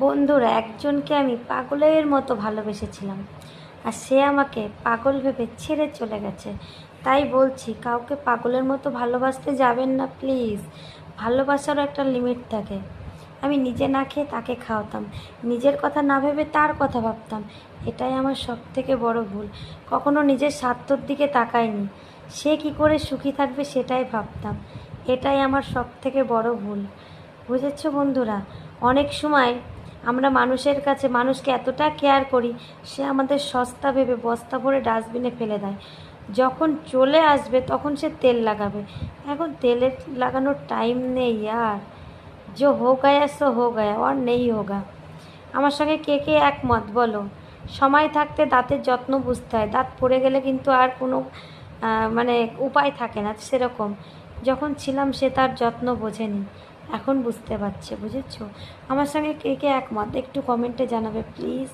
বন্ধুরা, একজনকে আমি পাগলের মতো ভালোবেসেছিলাম, আর সে আমাকে পাগল ভেবে ছেড়ে চলে গেছে। তাই বলছি, কাউকে পাগলের মতো ভালোবাসতে যাবেন না প্লিজ। ভালোবাসারও একটা লিমিট থাকে। আমি নিজে না খেয়ে তাকে খাওয়াতাম, নিজের কথা না ভেবে তার কথা ভাবতাম। এটাই আমার সবথেকে বড় ভুল। কখনো নিজের স্বার্থর দিকে তাকাইনি, সে কি করে সুখী থাকবে সেটাই ভাবতাম। এটাই আমার সবথেকে বড় ভুল। বুঝেছো বন্ধুরা? অনেক সময় আমরা মানুষকে এতটা কেয়ার করি, সে আমাদের সস্তা ভেবে বস্তা ভরে ডাস্টবিনে ফেলে দেয়। যখন চলে আসবে তখন সে তেল লাগাবে। এখন তেলের লাগানোর টাইম নেই আর। जो हो गया सो हो गया और नहीं होगा। আমার সঙ্গে কে কে একমত বলো? সময় থাকতে দাঁতের যত্ন বুঝতে হয়, দাঁত পড়ে গেলে কিন্তু আর কোনো মানে উপায় থাকে না। সেরকম যখন ছিলাম সে তার যত্ন বোঝেনি, এখন বুঝতে পারছে। বুঝেছো? আমার সঙ্গে কে কে একমত একটু কমেন্টে জানাবে প্লিজ।